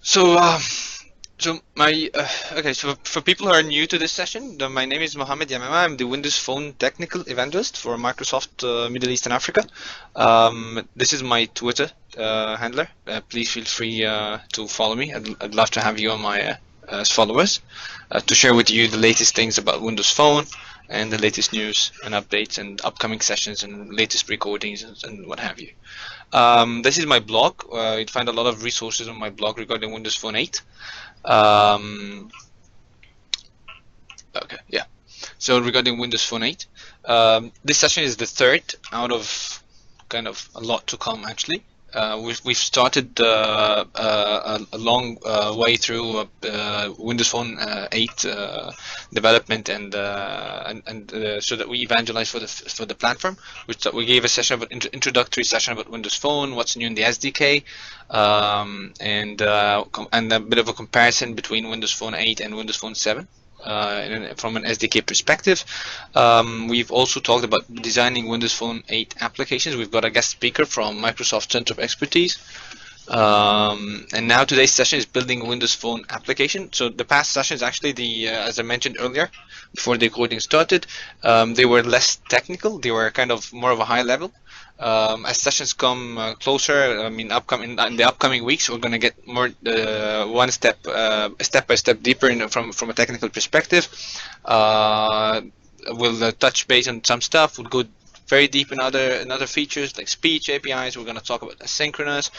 So, okay. So for people who are new to this session, my name is Mohamed Yamama. I'm the Windows Phone Technical Evangelist for Microsoft Middle East and Africa. This is my Twitter handler. Please feel free to follow me. I'd love to have you on my as followers to share with you the latest things about Windows Phone and the latest news and updates and upcoming sessions and latest recordings and what have you. This is my blog. You'd find a lot of resources on my blog regarding Windows Phone 8. Okay, yeah. So regarding Windows Phone 8, this session is the third out of kind of a lot to come actually. We've started a long way through Windows Phone 8 development and so that we evangelize for the platform. We gave a session about introductory session about Windows Phone, what's new in the SDK, and a bit of a comparison between Windows Phone 8 and Windows Phone 7. From an SDK perspective. We've also talked about designing Windows Phone 8 applications. We've got a guest speaker from Microsoft Center of Expertise. And now today's session is building a Windows Phone application. So the past sessions, actually, as I mentioned earlier, before the recording started, they were less technical. They were kind of more of a high level. As sessions come closer, I mean, in the upcoming weeks, we're going to get more step by step deeper from a technical perspective. We'll touch base on some stuff. We'll go very deep in other features like speech APIs. We're going to talk about asynchronous.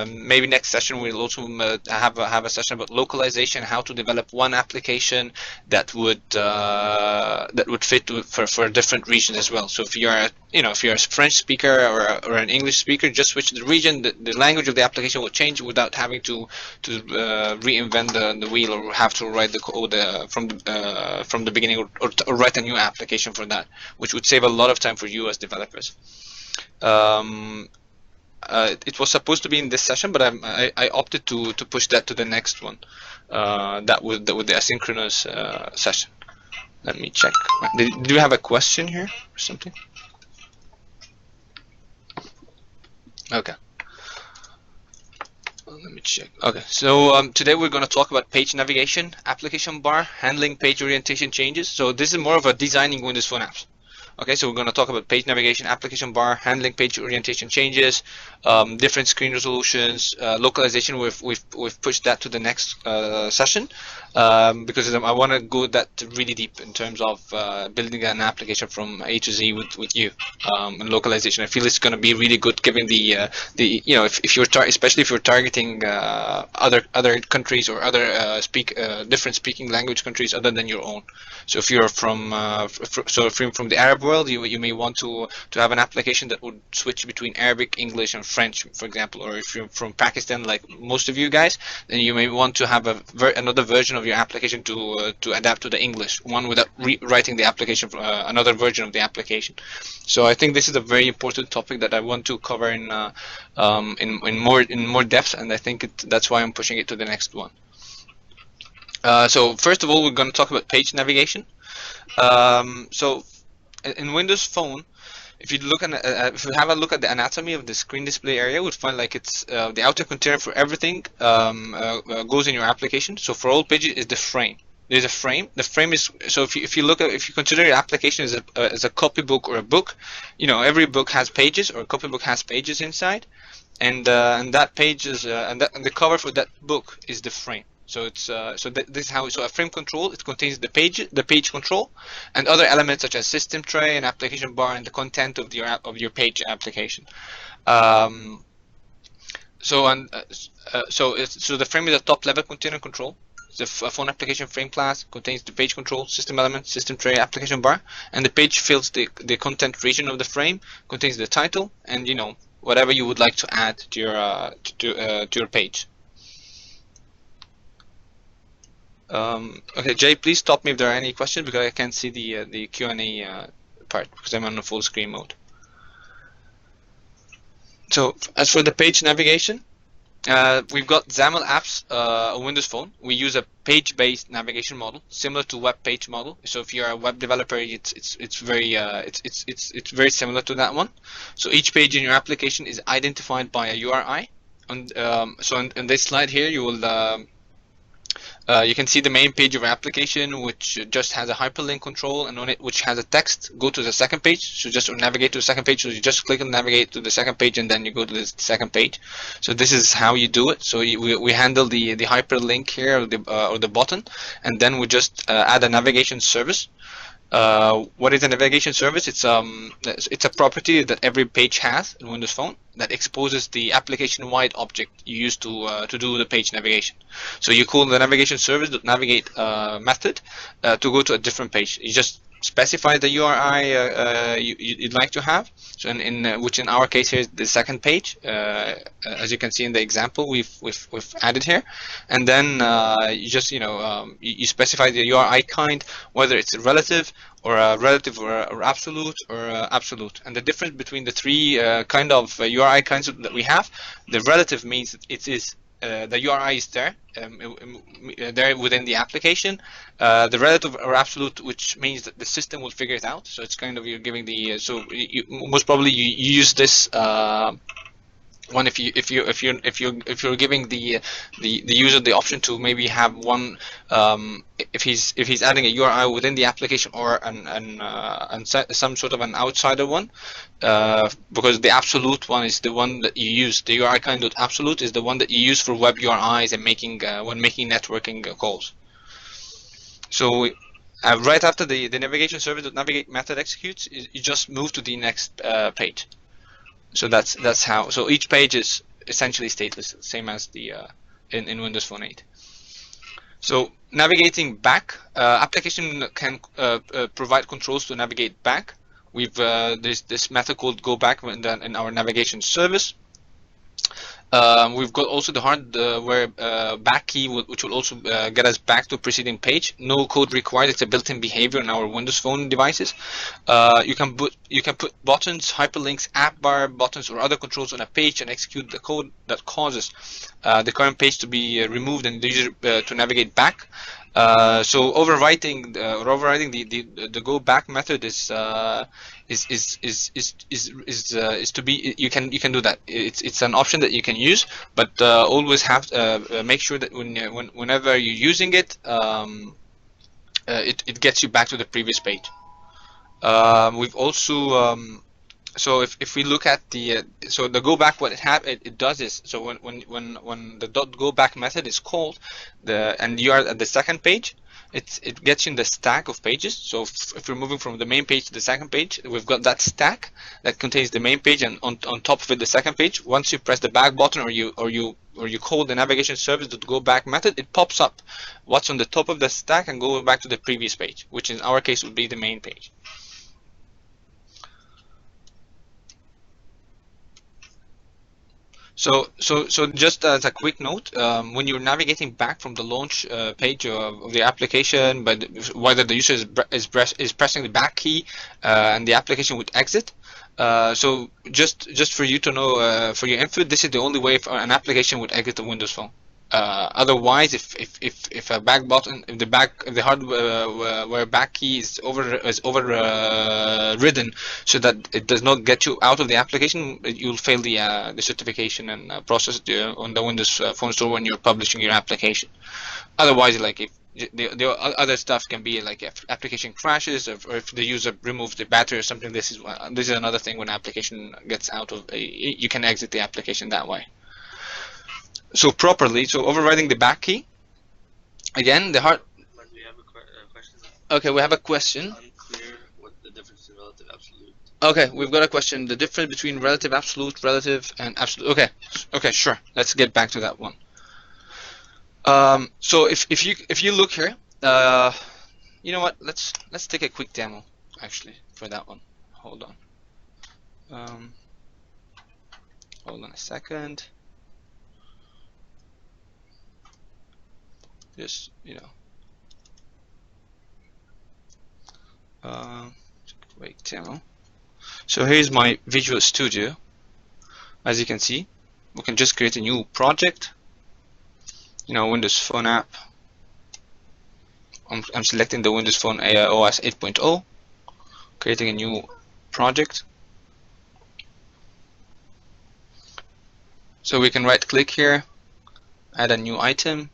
Maybe next session we'll also have a session about localization, how to develop one application that would fit for different regions as well. So if you're a French speaker or an English speaker, just switch the region. The language of the application will change without having to reinvent the wheel or have to write the code from the beginning or write a new application for that, which would save a lot of time for you as developers. It was supposed to be in this session, but I opted to push that to the next one. That with the asynchronous session. Let me check. Do you have a question here or something? Okay. Let me check. Okay, so today we're going to talk about page navigation, application bar, handling page orientation changes. So this is more of a designing Windows Phone apps. Okay, so we're going to talk about page navigation, application bar, handling page orientation changes, different screen resolutions, localization. We've pushed that to the next session because I want to go that really deep in terms of building an application from A to Z with you and localization. I feel it's going to be really good given the if you're especially if you're targeting other countries or other different speaking language countries other than your own. So if you're from from the Arab world, you may want to have an application that would switch between Arabic, English, and French, for example. Or if you're from Pakistan, like most of you guys, then you may want to have another version of your application to adapt to the English one without rewriting the application for another version of the application. So I think this is a very important topic that I want to cover in more depth, and I think that's why I'm pushing it to the next one. So first of all, we're going to talk about page navigation. So in Windows Phone, if you have a look at the anatomy of the screen display area, we'd find like it's the outer container for everything goes in your application. So for all pages is the frame. There's a frame. The frame is so if you consider your application as a copybook or a book, every book has pages or a copybook has pages inside, and that page is and the cover for that book is the frame. So it's this is how a frame control, it contains the page control and other elements such as system tray and application bar and the content of your page application. So the frame is a top level container control. The phone application frame class contains the page control, system element, system tray, application bar, and the page fills the content region of the frame, contains the title and whatever you would like to add to your page. Okay, Jay, please stop me if there are any questions because I can't see the Q&A part because I'm on a full screen mode. So as for the page navigation, we've got XAML apps on Windows Phone. We use a page-based navigation model similar to web page model. So if you're a web developer, it's very similar to that one. So each page in your application is identified by a URI. So in this slide here, you will you can see the main page of our application, which just has a hyperlink control, and on it, which has a text. Go to the second page. So just navigate to the second page. So you just click and navigate to the second page, and then you go to the second page. So this is how you do it. So we handle the hyperlink here, or the button, and then we just add a navigation service. What is a navigation service? It's a property that every page has in Windows Phone that exposes the application-wide object you use to do the page navigation. So you call the navigation service .navigate method to go to a different page. You just specify the URI you'd like to have. So which in our case here is the second page, as you can see in the example we've added here, and then you just you specify the URI kind, whether it's relative or absolute or absolute. And the difference between the three kind of URI kinds that we have, the relative means it is the URI is there within the application. The relative or absolute, which means that the system will figure it out. So it's kind of you're giving the most probably you use this one if you're giving the user the option to maybe have one if he's adding a URI within the application or some sort of an outsider one, because the absolute one is the one that you use. The URI kind of absolute is the one that you use for web URIs and making when making networking calls. So right after the navigation service that navigate method executes, you just move to the next page. So that's how. So each page is essentially stateless, same as the in Windows Phone 8. So navigating back, application can provide controls to navigate back. We've there's this method called go back in our navigation service. We've got also the hardware back key, which will also get us back to a preceding page. No code required. It's a built-in behavior in our Windows Phone devices. You can put buttons, hyperlinks, app bar buttons, or other controls on a page and execute the code that causes the current page to be removed and the user to navigate back. So overwriting the go back method is to be you can do that. It's an option that you can use, but always have to make sure that whenever you're using it, it gets you back to the previous page. We've also so if we look at the so the go back, what it does is, so when the .go back method is called, and you are at the second page, it gets you in the stack of pages. So if we're moving from the main page to the second page, we've got that stack that contains the main page, and on top of it the second page. Once you press the back button or you call the navigation service .go back method, it pops up what's on the top of the stack and go back to the previous page, which in our case would be the main page. So just as a quick note, when you're navigating back from the launch page of the application, but whether the user is pressing the back key and the application would exit. So just for you to know, for your info, this is the only way an application would exit the Windows Phone. Otherwise, if a back button, if the hardware back key is overridden, so that it does not get you out of the application, you'll fail the certification and process on the Windows Phone Store when you're publishing your application. Otherwise, like if the other stuff can be like if application crashes, or if the user removes the battery or something. This is another thing. When application gets out of you can exit the application that way. So overriding the back key, again, the hard. Do you have a question? Okay, we have a question. Unclear what the difference is relative absolute. Okay, we've got a question. The difference between relative absolute, relative, and absolute. Okay, sure. Let's get back to that one. So if you look here, you know what? Let's take a quick demo actually for that one. Hold on. Hold on a second. Just quick demo. So here's my Visual Studio. As you can see, we can just create a new project. Windows Phone app. I'm selecting the Windows Phone OS 8.0, creating a new project. So we can right click here, add a new item,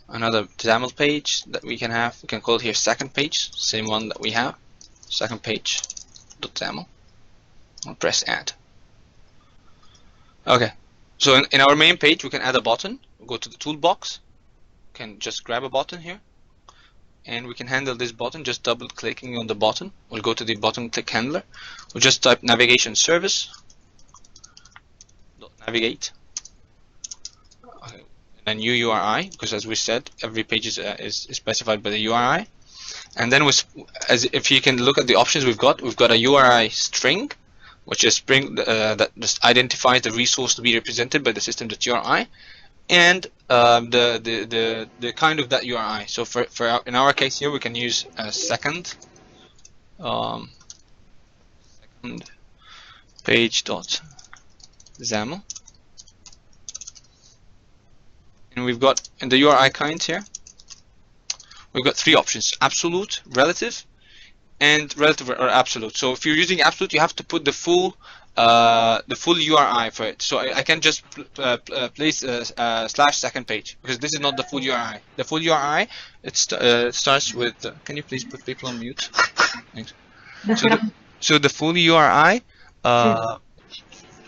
another XAML page that we can have. We can call it here second page, same one that we have, second page .xaml. I'll press add. Okay, so in our main page we can add a button. We'll go to the toolbox, can just grab a button here, and we can handle this button just double clicking on the button. We'll go to the button click handler. We'll just type navigation service .navigate, okay, and then URI, because as we said, every page is specified by the URI. And then if you can look at the options we've got a URI string, which is string that just identifies the resource to be represented by the system.URI, and the kind of that URI. So in our case here, we can use a second page.xaml, and we've got in the URI kind here, we've got three options: absolute, relative, and relative or absolute. So if you're using absolute, you have to put the full URI for it. So I can just place slash second page, because this is not the full URI. The full URI, it starts with. Can you please put people on mute? Thanks. So the full URI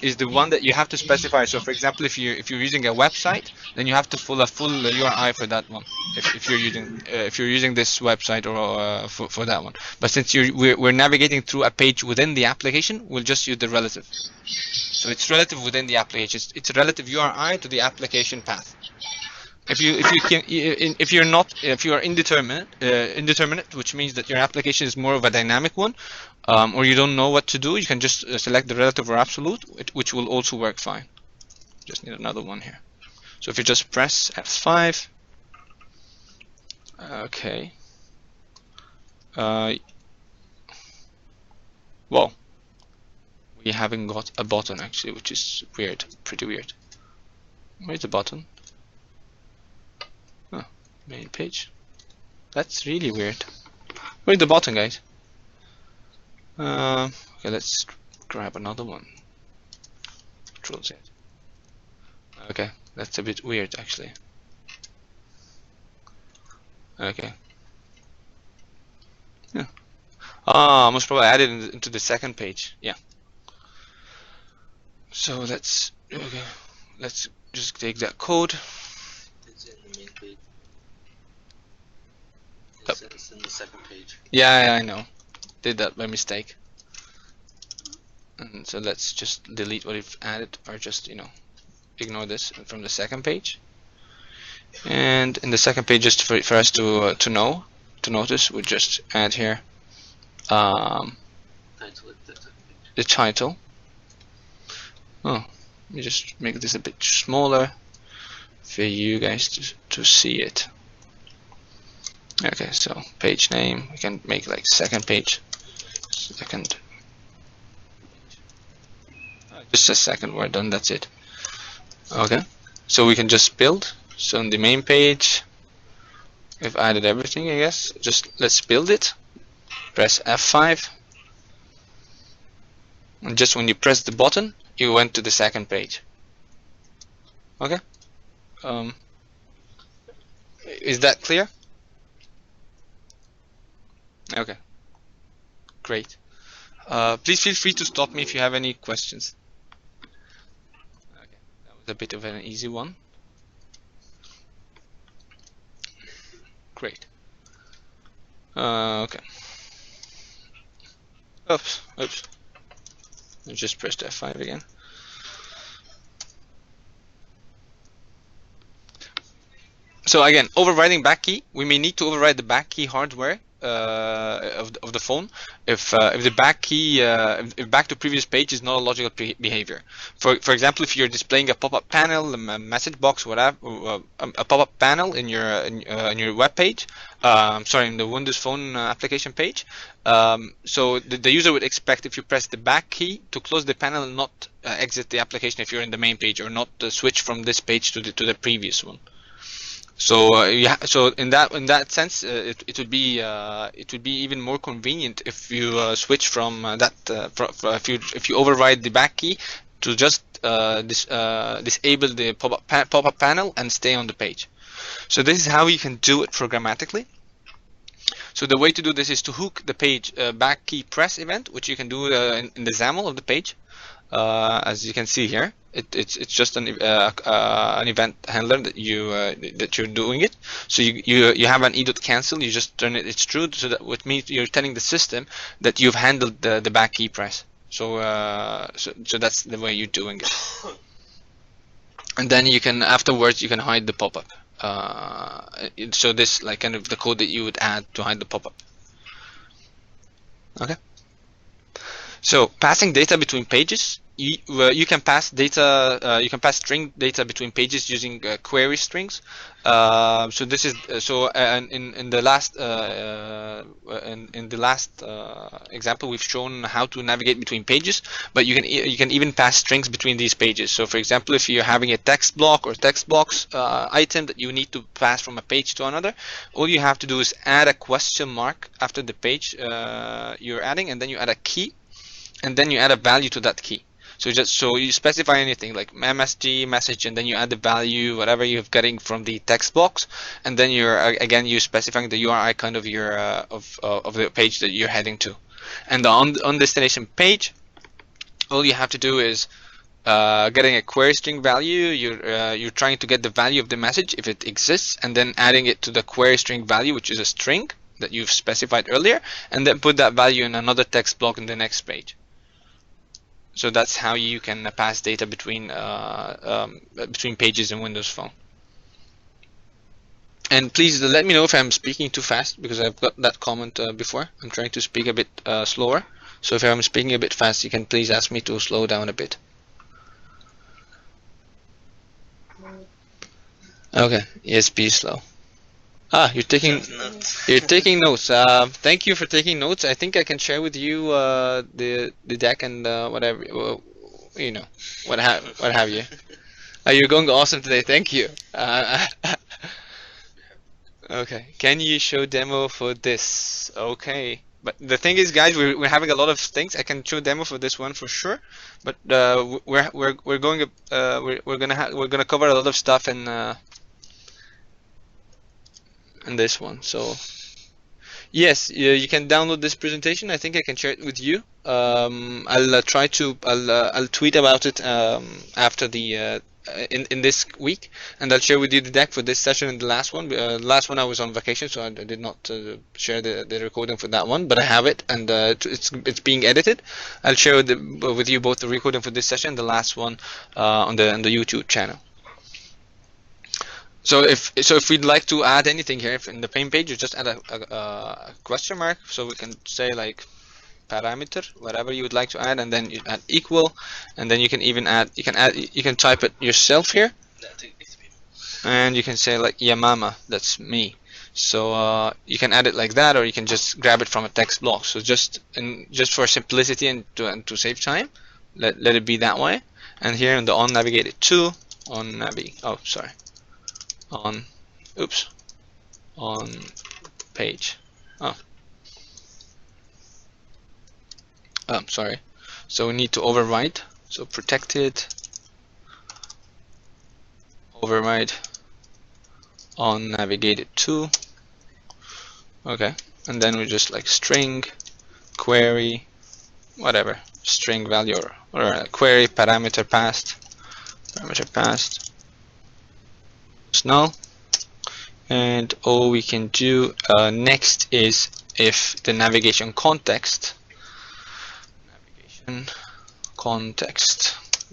is the one that you have to specify. So for example, if you're using a website, then you have to pull a full URI for that one. If you're using this website or for that one. But since we're navigating through a page within the application, we'll just use the relative. So it's relative within the application. It's a relative URI to the application path. If you are indeterminate, which means that your application is more of a dynamic one, or you don't know what to do, you can just select the relative or absolute, which will also work fine. Just need another one here. So if you just press F5, okay. Well, we haven't got a button actually, which is weird, pretty weird. Where's the button? Oh, main page. That's really weird. Where's the button, guys? Okay, let's grab another one. Control Z. Okay, that's a bit weird actually. Okay. Yeah. Most probably added into the second page. Yeah. So let's just take that code. It's in the main page. Yep. It's in the second page. Yeah, I know. Did that by mistake. And so let's just delete what we've added, or just ignore this from the second page. And in the second page, just for us to notice, we just add here the title. Oh, let me just make this a bit smaller for you guys to see it. Okay, so page name, we can make like second page, just a second word, and that's it. Okay, so we can just build. So on the main page, we've added everything, I guess. Just let's build it. Press F5, and just when you press the button, you went to the second page. Okay, is that clear? Okay, great. Please feel free to stop me if you have any questions. Okay, that was a bit of an easy one. Great. Okay. Oops. I just pressed F5 again. So again, overriding back key. We may need to override the back key hardware of the phone if the back key if back to previous page is not a logical behavior. For example, if you're displaying a pop-up panel, a message box, whatever, a pop-up panel in your web page, sorry, in the Windows Phone application page, so the user would expect if you press the back key to close the panel and not exit the application if you're in the main page, or not switch from this page to the previous one. So so in that sense, it would be even more convenient if you switch from if you override the back key to just disable the pop-up panel and stay on the page. So this is how you can do it programmatically. So the way to do this is to hook the page back key press event, which you can do in the XAML of the page. As you can see here, it's just an event handler that you're doing it. So you have an e.cancel. You just turn it's true, so that what means you're telling the system that you've handled the back key press. So so that's the way you're doing it. And then you can afterwards you can hide the pop-up. So this like kind of the code that you would add to hide the pop-up. Okay. So passing data between pages, you can pass data. You can pass string data between pages using query strings. So this is in the last example we've shown how to navigate between pages, but you can even pass strings between these pages. So for example, if you're having a text block or text box item that you need to pass from a page to another, all you have to do is add a question mark after the page you're adding, and then you add a key, and then you add a value to that key. So you specify anything like MSG message, and then you add the value, whatever you're getting from the text box, and then you're specifying the URI kind of your of the page that you're heading to. And on destination page, all you have to do is getting a query string value. You're trying to get the value of the message if it exists, and then adding it to the query string value, which is a string that you've specified earlier, and then put that value in another text block in the next page. So that's how you can pass data between pages in Windows Phone. And please let me know if I'm speaking too fast, because I've got that comment before. I'm trying to speak a bit slower. So if I'm speaking a bit fast, you can please ask me to slow down a bit. Okay, yes, be slow. Ah, you're taking notes. Thank you for taking notes. I think I can share with you the deck and whatever, you know, what have you. You're going awesome today. Thank you. Okay, can you show demo for this? Okay, but the thing is, guys, we're having a lot of things. I can show demo for this one for sure, but we're gonna cover a lot of stuff in this one. So yes, you can download this presentation. I think I can share it with you. I'll tweet about it after the in this week, and I'll share with you the deck for this session and the last one. Last one I was on vacation, so I did not share the recording for that one, but I have it, and it's being edited. I'll share with you both the recording for this session and the last one on the YouTube channel. So if we'd like to add anything here, if in the main page, you just add a question mark, so we can say like parameter, whatever you would like to add, and then you add equal, and then you can even add, you can type it yourself here, and you can say like Yamama, that's me. So you can add it like that, or you can just grab it from a text block. So just for simplicity and to save time, let it be that way. And here in the on navigated to on page. Sorry. So we need to override. So protected override on navigated to. Okay, and then we just like string query whatever string value or query parameter passed it's null. And all we can do next is if the navigation context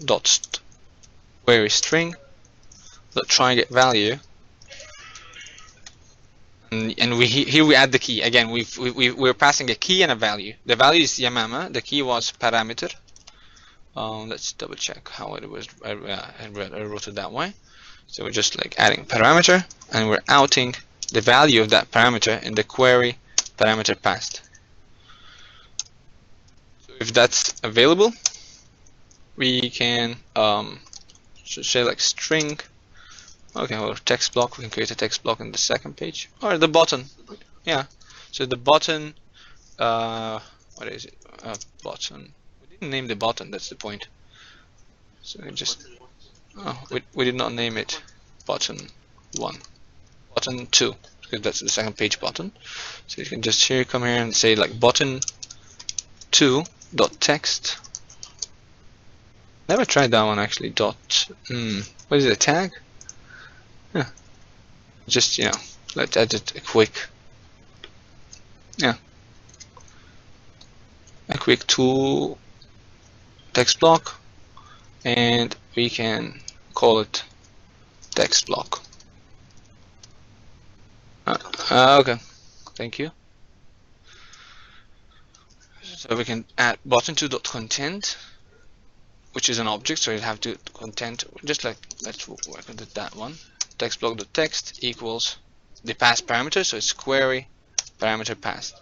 dot query string dot try get value, and here we add the key again. We're passing a key and a value. The value is Yamama, the key was parameter. Let's double check how it was. I wrote it that way. So we're just like adding parameter, and we're outing the value of that parameter in the query parameter passed. So if that's available, we can say like string. Okay, or text block. We can create a text block in the second page or the button. Yeah. So the button. What is it? Button. We didn't name the button. That's the point. So just, we did not name it button 1, button 2, because that's the second page button. So you can just come here and say like button 2 dot text. Never tried that one actually. Dot what is it, a tag? Yeah. Just, let's edit a quick tool text block, and we can call it text block. Okay, thank you. So we can add button2.content, which is an object, so you have to content, just like, let's work on that one. Text block.text equals the pass parameter, so it's query parameter passed.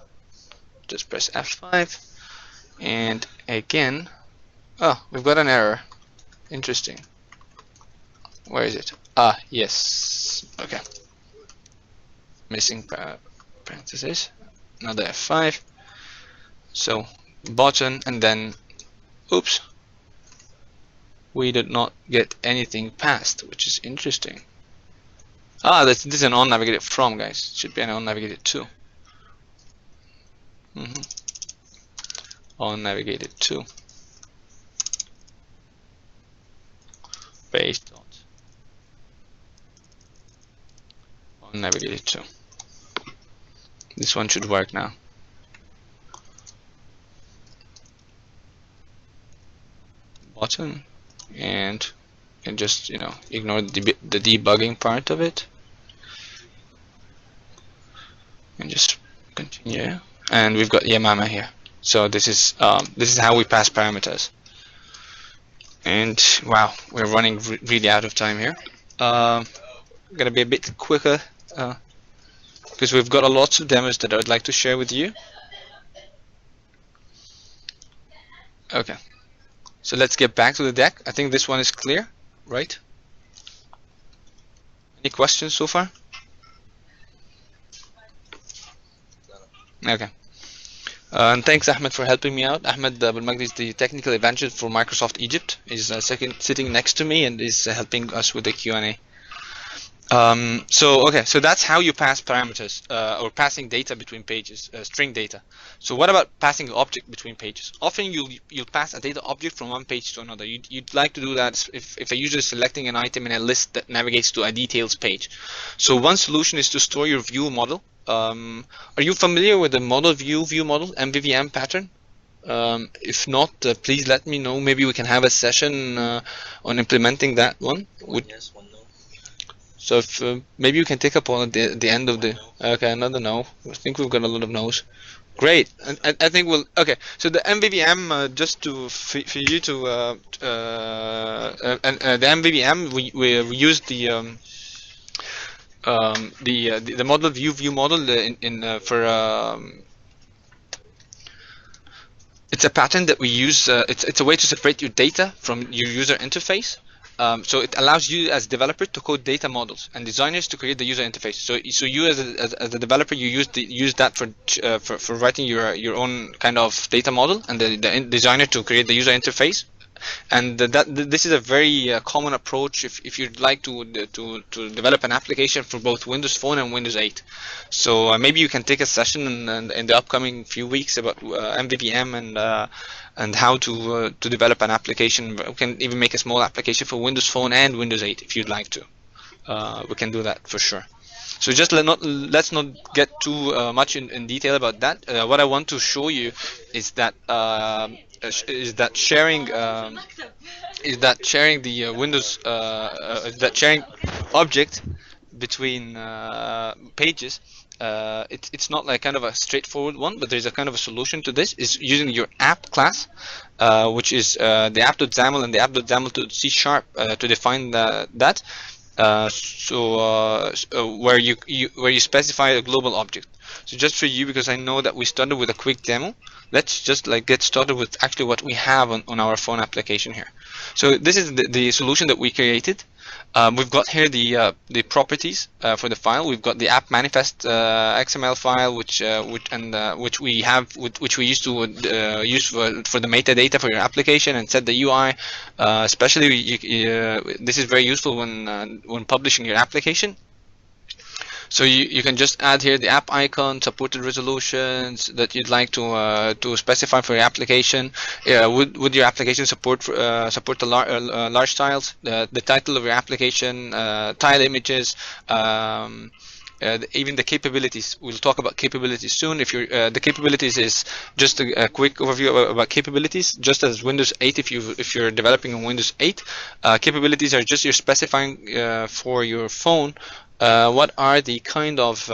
Just press F5, and again, we've got an error. Interesting. Where is it? Yes. Okay. Missing parentheses. Another F5. So button, and then, oops, we did not get anything passed, which is interesting. This is an on-navigated from, guys. It should be an on-navigated to. On-navigated to. Base dot. On-navigated to. This one should work now. Button, and just ignore the debugging part of it, and just continue. And we've got Yamama here. So this is how we pass parameters. And wow, we're running really out of time here. Gonna be a bit quicker because we've got lots of demos that I would like to share with you. Okay. So let's get back to the deck. I think this one is clear, right? Any questions so far? Okay. And thanks, Ahmed, for helping me out. Ahmed Abdelmagdi is the technical evangelist for Microsoft Egypt. He's sitting next to me and is helping us with the Q&A. So that's how you pass parameters or passing data between pages, string data. So what about passing an object between pages? Often you'll pass a data object from one page to another. You'd like to do that if a user is selecting an item in a list that navigates to a details page. So one solution is to store your view model. Are you familiar with the model view model MVVM pattern? If not, please let me know. Maybe we can have a session on implementing that one. Yes, one no. So if maybe you can take up on the end of the. Okay, another no. I think we've got a lot of no's. Great. I think we'll. Okay. So the MVVM, just for you to the MVVM, we use the model view model it's a pattern that we use. It's a way to separate your data from your user interface. So it allows you as developer to code data models and designers to create the user interface. So you as a developer, you use that for writing your own kind of data model, and the designer to create the user interface. And this is a very common approach if you'd like to develop an application for both Windows Phone and Windows 8. So maybe you can take a session in the upcoming few weeks about MVVM and how to develop an application. We can even make a small application for Windows Phone and Windows 8 if you'd like to. We can do that for sure. So just let's not get too much in detail about that. What I want to show you is that sharing the Windows sharing object between pages. It's not like kind of a straightforward one, but there's a kind of a solution to this. Is using your app class, which is the app.xaml and the app.xaml.c# to define that. Where you specify a global object. So just for you, because I know that we started with a quick demo, let's just get started with actually what we have on our phone application here. So this is the solution that we created. We've got here the properties for the file. We've got the app manifest XML file, which we have, which we used to use for the metadata for your application and set the UI. Especially, this is very useful when publishing your application. So you can just add here the app icon, supported resolutions that you'd like to specify for your application. Would your application support the large tiles? The title of your application, tile images, even the capabilities. We'll talk about capabilities soon. If you're the capabilities is just a quick overview about capabilities. Just as Windows 8, if you're developing on Windows 8, capabilities are just you're specifying for your phone. What are the kind of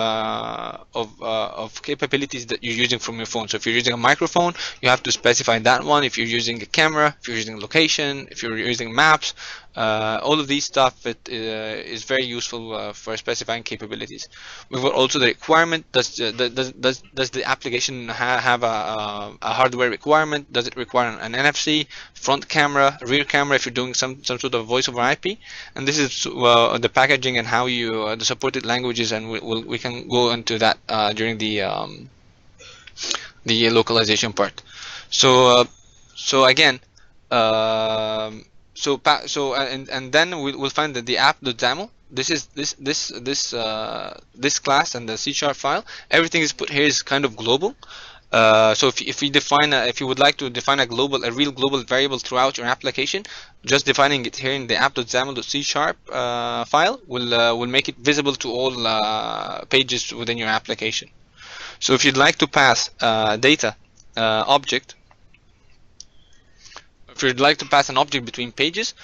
capabilities that you're using from your phone? So if you're using a microphone, you have to specify that one. If you're using a camera, if you're using location, if you're using maps, all of these stuff is very useful for specifying capabilities. We've got also the requirement. Does the application have a hardware requirement? Does it require an NFC, front camera, rear camera if you're doing some sort of voice over IP? And this is the packaging and how you the supported languages, and we can go into that during the localization part. So again. And then we'll find that the app.xaml. This is this class and the C# file. Everything is put here is kind of global. So if you would like to define a real global variable throughout your application, just defining it here in the app.xaml.c# file will make it visible to all pages within your application. So if you'd like to pass data object. If you'd like to pass an object between pages,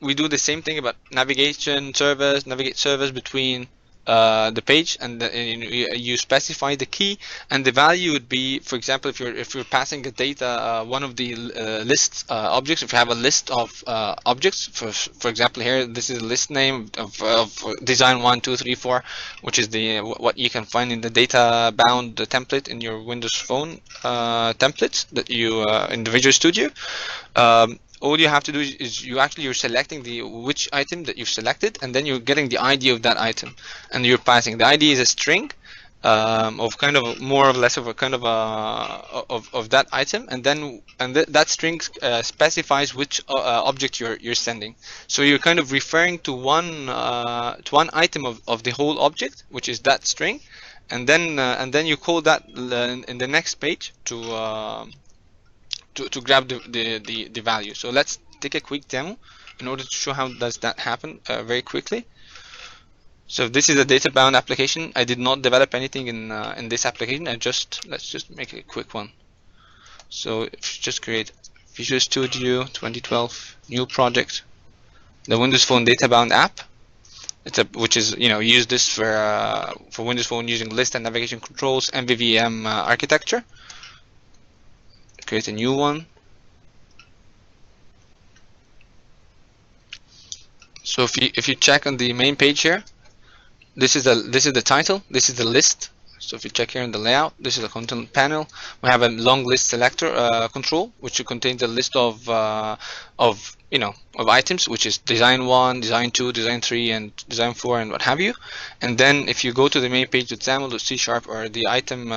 we do the same thing about navigate servers between the page, and you specify the key, and the value would be, for example, if you're passing a data one of the lists objects. If you have a list of objects, for example, here this is a list name of design 1, 2, 3, 4, which is what you can find in the data bound template in your Windows Phone templates that you in the Visual Studio. All you have to do is you're selecting which item that you've selected, and then you're getting the ID of that item, and you're passing. The ID is a string of kind of more or less of a kind of of that item, and then that string specifies which object you're sending. So you're kind of referring to one item of the whole object, which is that string, and then you call that in the next page to grab the value. So let's take a quick demo in order to show how does that happen very quickly. So this is a data bound application. I did not develop anything in this application. Let's just make a quick one. So just create Visual Studio 2012 new project, the Windows Phone data bound app. Which is use this for Windows Phone using list and navigation controls, MVVM architecture. Create a new one. So if you check on the main page here, this is the title, this is the list. So if you check here in the layout, this is the content panel. We have a long list selector control, which contains a list of items, which is design 1, design 2, design 3, and design 4, and what have you. And then if you go to the main page with XAML.C# or the item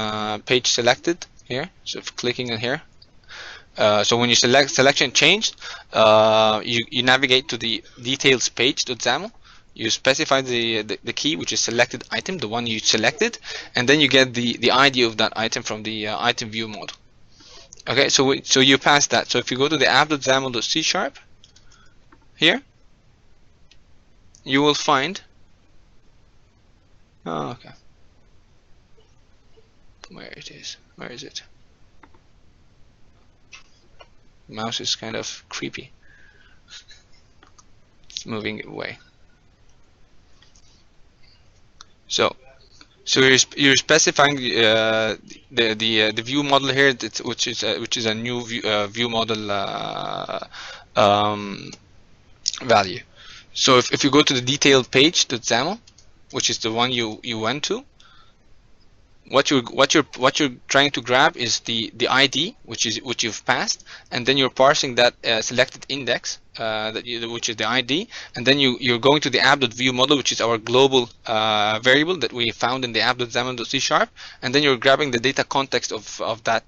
page selected here, so if clicking on here. So when you select selection changed, you navigate to the details page .xaml. You specify the key, which is selected item, the one you selected, and then you get the ID of that item from the item view model. Okay, so you pass that. So if you go to the app.xaml.c# here, you will find. Oh, okay. Where is it? Mouse is kind of creepy. It's moving away. So you're specifying the view model here, which is a new view model value. So if you go to the detailed page .xaml, which is the one you went to, what you're trying to grab is the ID, which you've passed, and then you're parsing that selected index which is the ID, and then you're going to the app.view model, which is our global variable that we found in the app.xaml.c#, and then you're grabbing the data context of that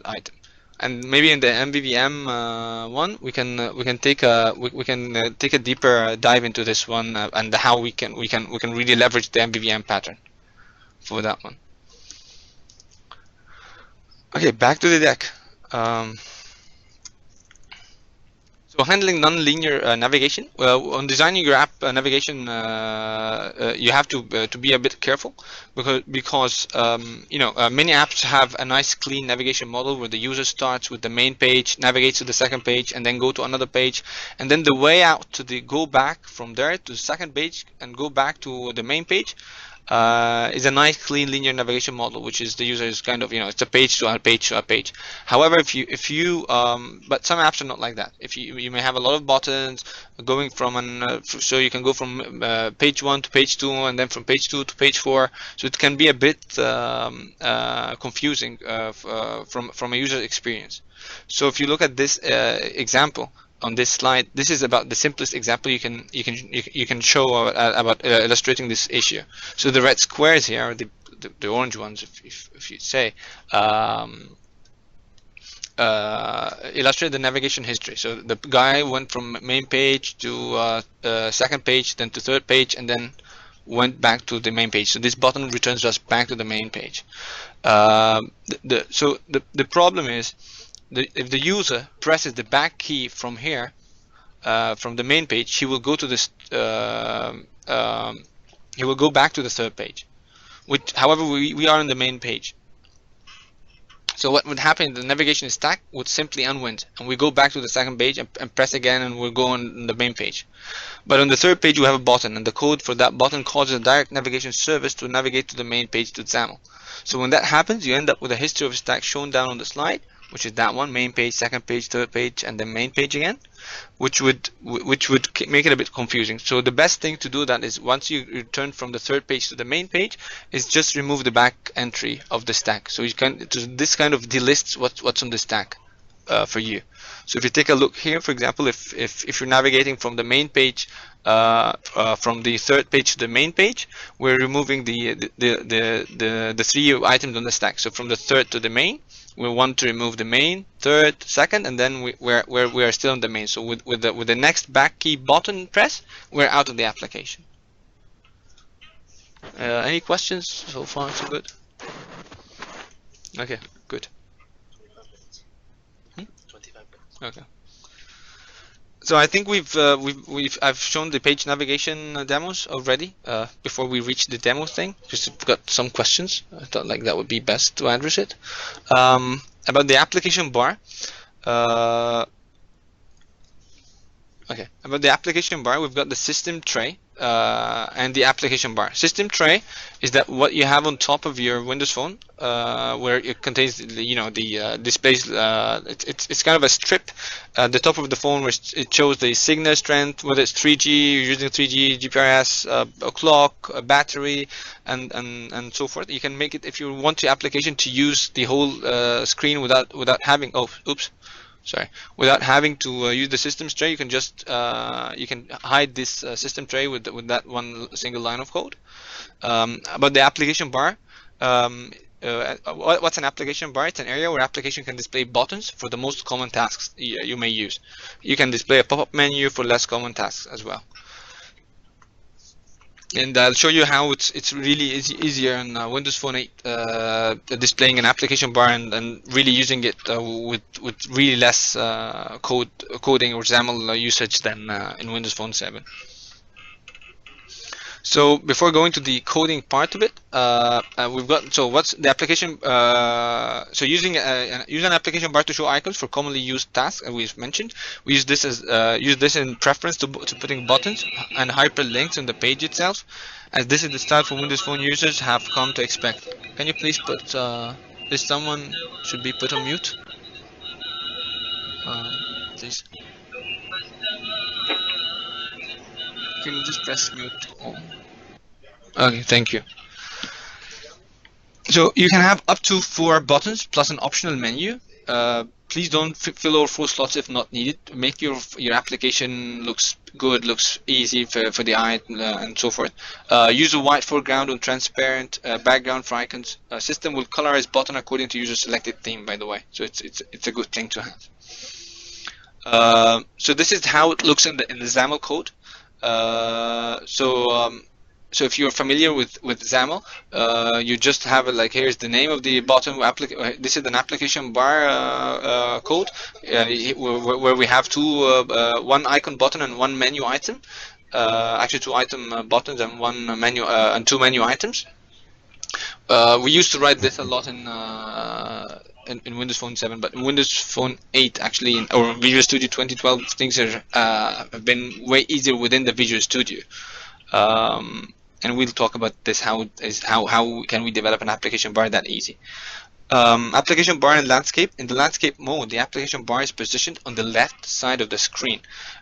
item. And maybe in the MVVM one, we can take a deeper dive into this one and how we can really leverage the MVVM pattern for that one. Okay, back to the deck. So handling non-linear navigation. Well, on designing your app navigation, you have to be a bit careful because many apps have a nice clean navigation model where the user starts with the main page, navigates to the second page, and then go to another page, and then the way out to go back from there to the second page and go back to the main page is a nice clean linear navigation model, which is the user is kind of, it's a page to a page to a page. However, but some apps are not like that. If you may have a lot of buttons going from so you can go from page 1 to page 2, and then from page 2 to page 4, so it can be a bit confusing from a user experience. So if you look at this example on this slide, this is about the simplest example you can show about illustrating this issue. So the red squares here, or the orange ones, if you say, illustrate the navigation history. So the guy went from main page to second page, then to third page, and then went back to the main page. So this button returns us back to the main page. So the problem is, if the user presses the back key from here, from the main page, he will go to this. He will go back to the third page. However, we are on the main page. So what would happen? The navigation stack would simply unwind, and we go back to the second page and press again, and we'll go on the main page. But on the third page, we have a button, and the code for that button causes a direct navigation service to navigate to the main page to XAML. So when that happens, you end up with a history of stack shown down on the slide, which is that one: main page, second page, third page, and then main page again, which would make it a bit confusing. So the best thing to do that is, once you return from the third page to the main page, is just remove the back entry of the stack. So this kind of delists what's on the stack for you. So if you take a look here, for example, if you're navigating from the main page, from the third page to the main page, we're removing the 3 items on the stack. So from the third to the main, we want to remove the main, third, second, and then we are still on the main. So with the next back key button press, we're out of the application. Any questions so far? So good. Okay, good. 25 minutes. Okay. So I think I've shown the page navigation demos already before we reach the demo thing, because we've got some questions. I thought like that would be best to address it. About the application bar. Okay, about the application bar, we've got the system tray and the application bar. System tray is that what you have on top of your Windows Phone, where it contains the displays. It's kind of a strip at the top of the phone where it shows the signal strength, whether it's 3G, you're using 3G, GPRS, a clock, a battery, and so forth. You can make it, if you want your application to use the whole screen without having without having to use the system tray, you can just you can hide this system tray with that one single line of code. About the application bar, what's an application bar? It's an area where application can display buttons for the most common tasks you may use. You can display a pop-up menu for less common tasks as well. And I'll show you how it's really easier on Windows Phone 8 displaying an application bar and really using it with really less coding or XAML usage than in Windows Phone 7. So before going to the coding part of it, we've got, so what's the application? So using an application bar to show icons for commonly used tasks, as we've mentioned, we use this in preference to putting buttons and hyperlinks on the page itself, as this is the style for Windows Phone users have come to expect. Can you please put? Please, someone should be put on mute. Please. Can you just press mute? Oh. Okay, thank you. So you can have up to 4 buttons plus an optional menu. Please don't fill over 4 slots if not needed. Make your application looks good, looks easy for the eye and so forth. Use a white foreground or transparent background for icons. System will colorize button according to user selected theme, by the way. So it's a good thing to have. So this is how it looks in the XAML code. So if you're familiar with XAML, you just have it like, here's the name of the bottom application. This is an application bar code where we have one icon button and one menu item. Actually 2 item buttons and one menu and 2 menu items. We used to write this a lot in Windows Phone 7, but in Windows Phone 8, actually, or Visual Studio 2012, things have been way easier within the Visual Studio. And we'll talk about this, how can we develop an application bar that easy. Application bar in landscape. In the landscape mode, the application bar is positioned on the left side of the screen.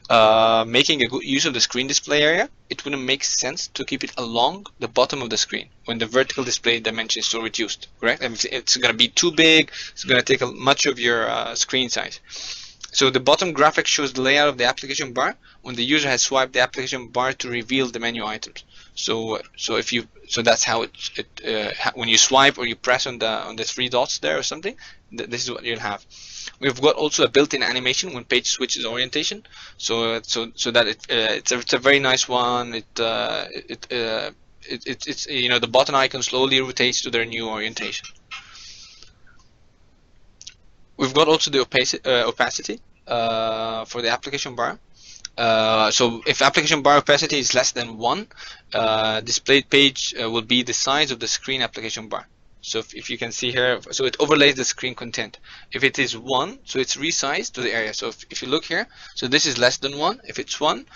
Making a good use of the screen display area, it wouldn't make sense to keep it along the bottom of the screen when the vertical display dimension is so reduced, correct? And it's going to be too big, it's going to take much of your screen size. So the bottom graphic shows the layout of the application bar when the user has swiped the application bar to reveal the menu items. So that's how when you swipe or you press on the 3 dots there or something, this is what you'll have. We've got also a built-in animation when page switches orientation, so that it's a very nice one. It's you know, the button icon slowly rotates to their new orientation. We've got also the opacity for the application bar. So if application bar opacity is less than 1, displayed page will be the size of the screen application bar. So if you can see here, so it overlays the screen content. If it is 1, so it's resized to the area. So if you look here, so this is less than 1. If it's 1,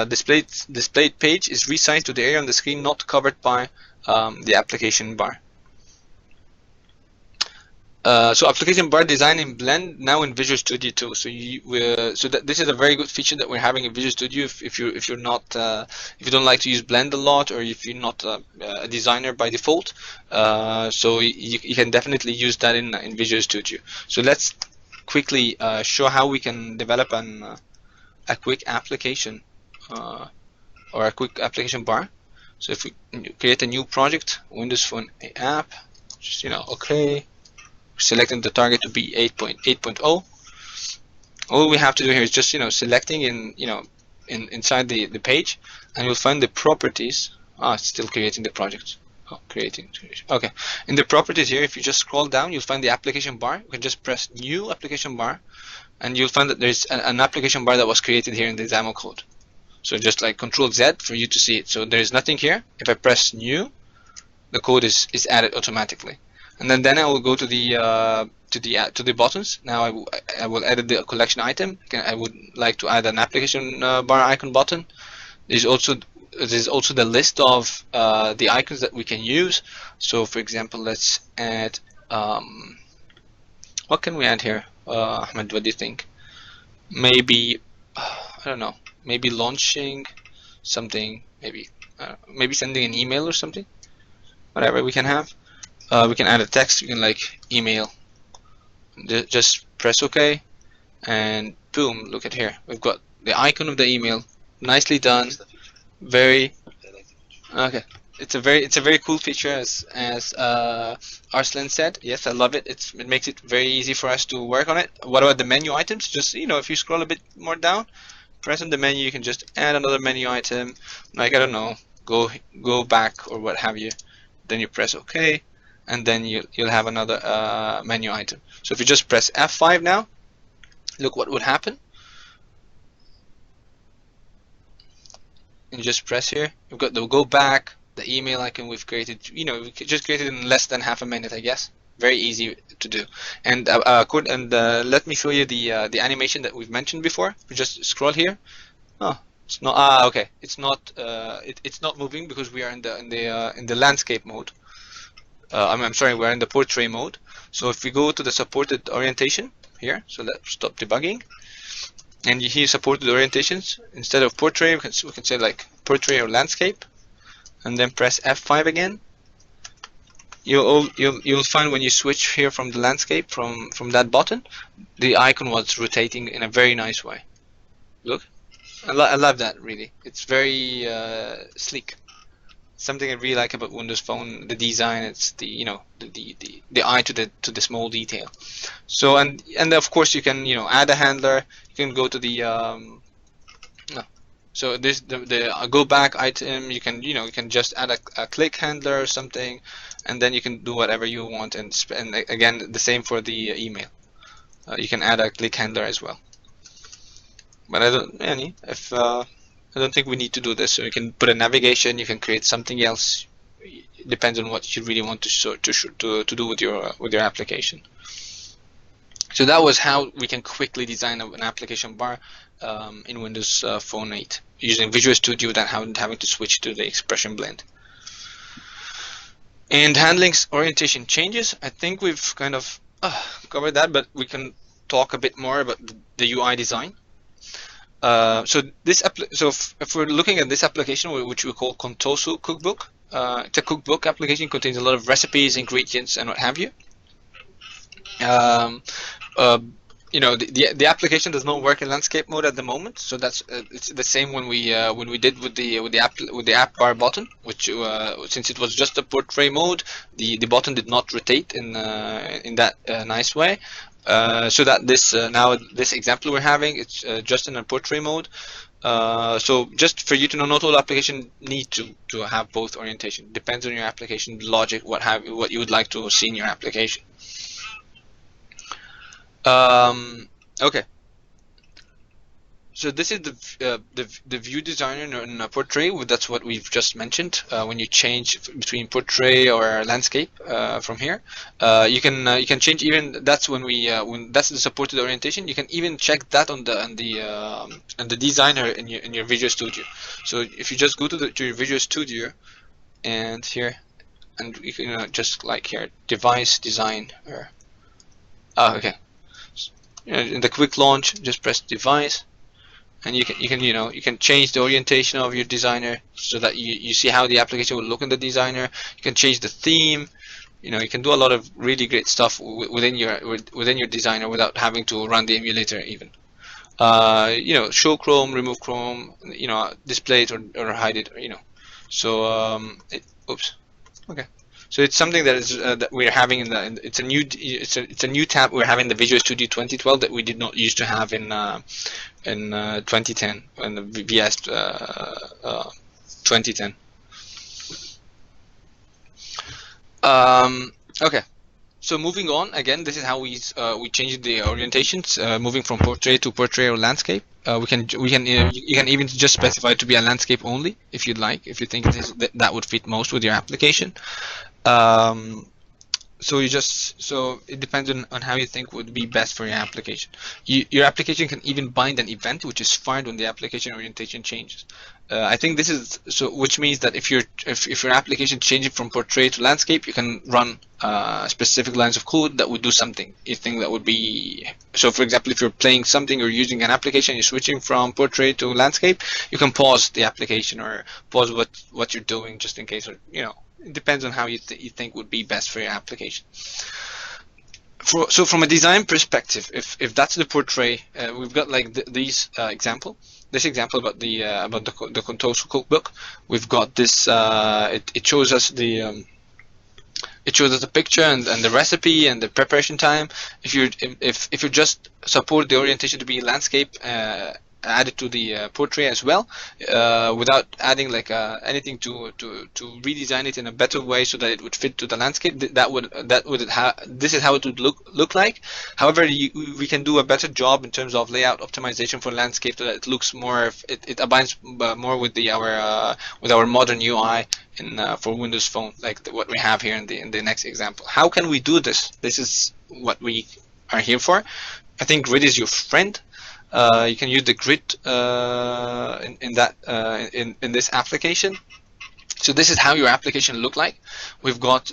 displayed page is resized to the area on the screen not covered by the application bar. So application bar design in Blend, now in Visual Studio 2. So this is a very good feature that we're having in Visual Studio. If you don't like to use Blend a lot, or if you're not a designer by default, so you can definitely use that in Visual Studio. So let's quickly show how we can develop a quick application or a quick application bar. So if we create a new project, Windows Phone app, just okay. Selecting the target to be 8.8.0. All we have to do here is just selecting inside the page, and you'll find the properties. It's still creating the project. Creating. Okay. In the properties here, if you just scroll down, you'll find the application bar. You can just press new application bar, and you'll find that there's an application bar that was created here in the XAML code. So just like Control Z for you to see it. So there's nothing here. If I press new, the code is added automatically. And then I will go to the buttons. Now I will edit the collection item. I would like to add an application bar icon button. There's also the list of the icons that we can use. So for example, let's add what can we add here? Ahmed, what do you think? Maybe I don't know. Maybe launching something. Maybe sending an email or something. Whatever we can have. We can add a text. We can like email. Just press OK, and boom! Look at here. We've got the icon of the email. Nicely done. Very okay. It's a very cool feature, as Arslan said. Yes, I love it. It makes it very easy for us to work on it. What about the menu items? Just if you scroll a bit more down, press on the menu. You can just add another menu item. Like I don't know, go back or what have you. Then you press OK. And then you'll have another menu item. So if you just press F5 now, look what would happen. And you just press here. We've got the go back, the email icon we've created. We just created in less than half a minute, I guess. Very easy to do. And let me show you the animation that we've mentioned before. We just scroll here. Oh, it's not. Okay, it's not. It's not moving because we are in the landscape mode. I'm sorry, we're in the portrait mode. So if we go to the supported orientation here, so let's stop debugging, and you hear supported orientations. Instead of portrait, we can say like portrait or landscape, and then press F5 again. you'll find when you switch here from the landscape from that button, the icon was rotating in a very nice way. Look, I love that really. It's very sleek. Something I really like about Windows Phone, the design. It's the the eye to the small detail. So and of course you can add a handler. You can go to the no. So this the go back item. You can just add a click handler or something, and then you can do whatever you want. And again the same for the email. You can add a click handler as well. But I don't think we need to do this. So you can put a navigation. You can create something else. It depends on what you really want to do with your application. So that was how we can quickly design an application bar in Windows Phone 8 using Visual Studio without having to switch to the expression blend. And handling orientation changes. I think we've kind of covered that, but we can talk a bit more about the UI design. So if we're looking at this application, which we call Contoso Cookbook, it's a cookbook application, contains a lot of recipes, ingredients, and what have you. The application does not work in landscape mode at the moment, so that's it's the same when we did with the app bar button, which since it was just a portrait mode, the button did not rotate in that nice way. So that this example we're having, it's just in a portrait mode. So just for you to know, not all applications need to have both orientation. Depends on your application logic, what you would like to see in your application. Okay. So this is the view designer in a portrait. That's what we've just mentioned. When you change between portrait or landscape from here, you can change even. That's when that's the supported orientation. You can even check that on the designer in your Visual Studio. So if you just go to your Visual Studio, and here, and you can just like here, device design or okay. In the quick launch, just press device, and you can change the orientation of your designer so that you see how the application will look in the designer. You can change the theme. You can do a lot of really great stuff within your designer without having to run the emulator even. Show Chrome, remove Chrome, display it or hide it. So oops. Okay. So it's something that is that we're having it's a new tab we're having in the Visual Studio 2012 that we did not used to have in 2010 in the VS 2010. Okay. So moving on, again, this is how we changed the orientations, moving from portrait to portrait or landscape. You can even just specify it to be a landscape only if you'd like, if you think that would fit most with your application. So it depends on how you think would be best for your application. Your application can even bind an event which is fired when the application orientation changes. I think this is which means that if your application changes from portrait to landscape, you can run specific lines of code that would do something. You think that would be so. For example, if you're playing something or using an application, you're switching from portrait to landscape, you can pause the application or pause what you're doing just in case, or it depends on how you think would be best for your application. So from a design perspective, if that's the portrait, we've got like this example about the Contoso cookbook. We've got this. It shows us the picture and the recipe and the preparation time. If you just support the orientation to be landscape, added to the portrait as well, without adding like anything to redesign it in a better way so that it would fit to the landscape. This is how it would look like. However, we can do a better job in terms of layout optimization for landscape so that it looks more. It aligns more with our modern UI for Windows Phone, like what we have here in the next example. How can we do this? This is what we are here for. I think grid is your friend. You can use the grid in this application. So this is how your application look like. We've got